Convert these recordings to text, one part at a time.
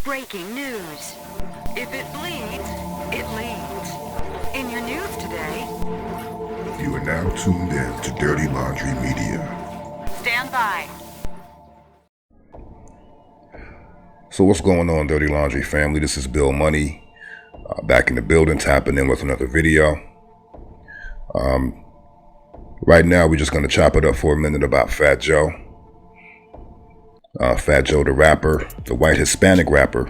Breaking news. If it bleeds, it leads. In your news today. You are now tuned in to Dirty Laundry Media. Stand by. So what's going on, Dirty Laundry family? This is Bill Money, back in the building, tapping in with another video. Right now, we're just going to chop it up for a minute about Fat Joe. Fat Joe, the rapper, the white Hispanic rapper,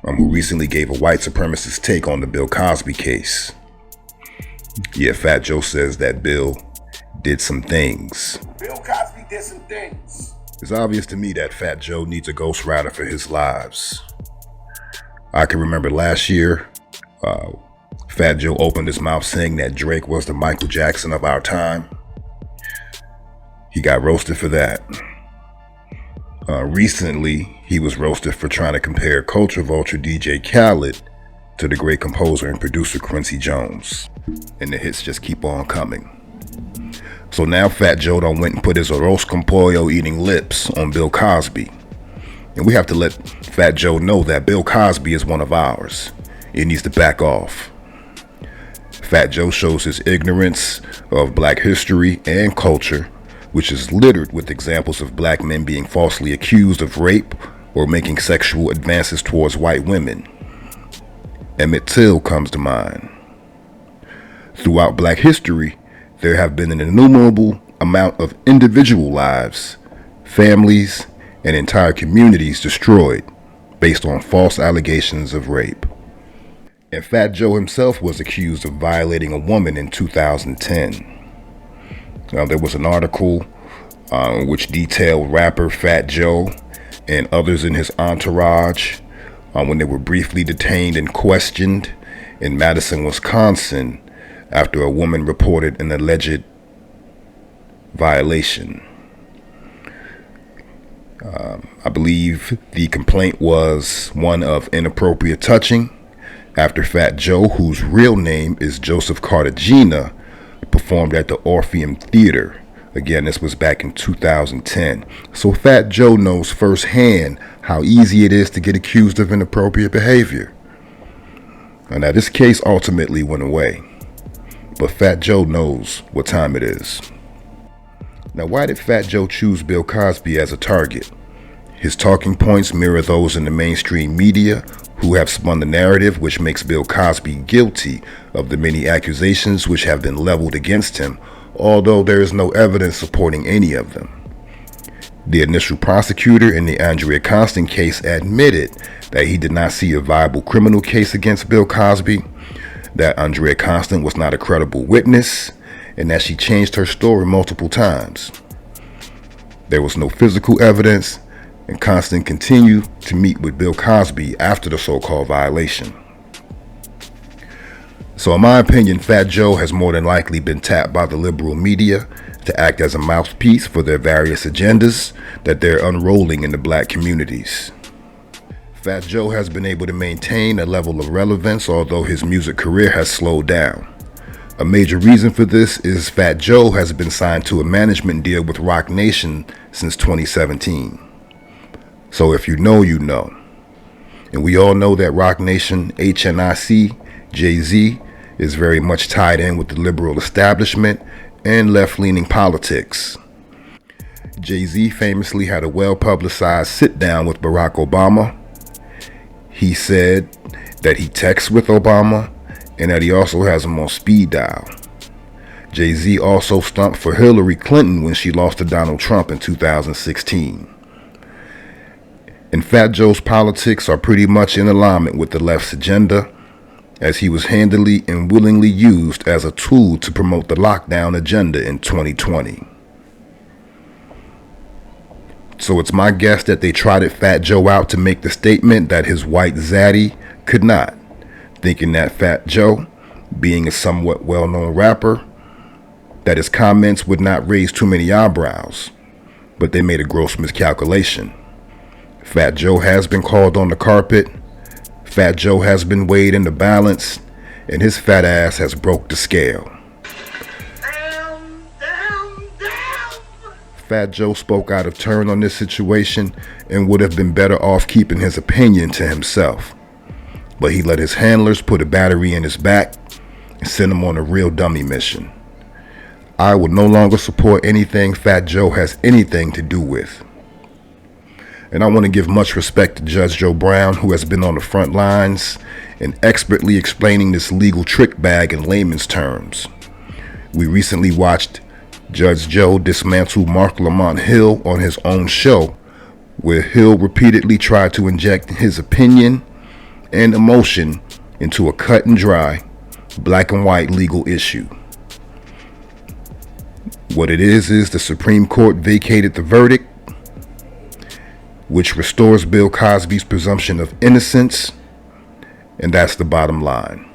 who recently gave a white supremacist take on the Bill Cosby case. Yeah, Fat Joe says that Bill did some things. Bill Cosby did some things. It's obvious to me that Fat Joe needs a ghostwriter for his lives. I can remember last year, Fat Joe opened his mouth saying that Drake was the Michael Jackson of our time. He got roasted for that. Recently, he was roasted for trying to compare culture vulture DJ Khaled to the great composer and producer Quincy Jones. And the hits just keep on coming. So now Fat Joe done went and put his arroz con pollo eating lips on Bill Cosby. And we have to let Fat Joe know that Bill Cosby is one of ours. He needs to back off. Fat Joe shows his ignorance of black history and culture, which is littered with examples of black men being falsely accused of rape or making sexual advances towards white women. Emmett Till comes to mind. Throughout black history, there have been an innumerable amount of individual lives, families, and entire communities destroyed based on false allegations of rape. And Fat Joe himself was accused of violating a woman in 2010. There was an article which detailed rapper Fat Joe and others in his entourage when they were briefly detained and questioned in Madison, Wisconsin, after a woman reported an alleged violation. I believe the complaint was one of inappropriate touching after Fat Joe, whose real name is Joseph Cartagena, performed at the Orpheum Theater. Again, this was back in 2010. So Fat Joe knows firsthand how easy it is to get accused of inappropriate behavior. Now this case ultimately went away, but Fat Joe knows what time it is. Now why did Fat Joe choose Bill Cosby as a target? His talking points mirror those in the mainstream media who have spun the narrative which makes Bill Cosby guilty of the many accusations which have been leveled against him, although there is no evidence supporting any of them. The initial prosecutor in the Andrea Constant case admitted that he did not see a viable criminal case against Bill Cosby, that Andrea Constant was not a credible witness, and that she changed her story multiple times. There was no physical evidence, and Constant continued to meet with Bill Cosby after the so-called violation. So in my opinion, Fat Joe has more than likely been tapped by the liberal media to act as a mouthpiece for their various agendas that they're unrolling in the black communities. Fat Joe has been able to maintain a level of relevance, although his music career has slowed down. A major reason for this is Fat Joe has been signed to a management deal with Roc Nation since 2017. So if you know, you know. And we all know that Roc Nation, HNIC, Jay-Z, is very much tied in with the liberal establishment and left-leaning politics. Jay-Z famously had a well-publicized sit-down with Barack Obama. He said that he texts with Obama and that he also has him on speed dial. Jay-Z also stumped for Hillary Clinton when she lost to Donald Trump in 2016. And Fat Joe's politics are pretty much in alignment with the left's agenda, as he was handily and willingly used as a tool to promote the lockdown agenda in 2020. So it's my guess that they trotted Fat Joe out to make the statement that his white zaddy could not, thinking that Fat Joe, being a somewhat well-known rapper, that his comments would not raise too many eyebrows, but they made a gross miscalculation. Fat Joe has been called on the carpet, Fat Joe has been weighed in the balance, and his fat ass has broke the scale. Fat Joe spoke out of turn on this situation and would have been better off keeping his opinion to himself. But he let his handlers put a battery in his back and send him on a real dummy mission. I will no longer support anything Fat Joe has anything to do with. And I want to give much respect to Judge Joe Brown, who has been on the front lines and expertly explaining this legal trick bag in layman's terms. We recently watched Judge Joe dismantle Mark Lamont Hill on his own show, where Hill repeatedly tried to inject his opinion and emotion into a cut and dry, black and white legal issue. What it is the Supreme Court vacated the verdict, which restores Bill Cosby's presumption of innocence, and that's the bottom line.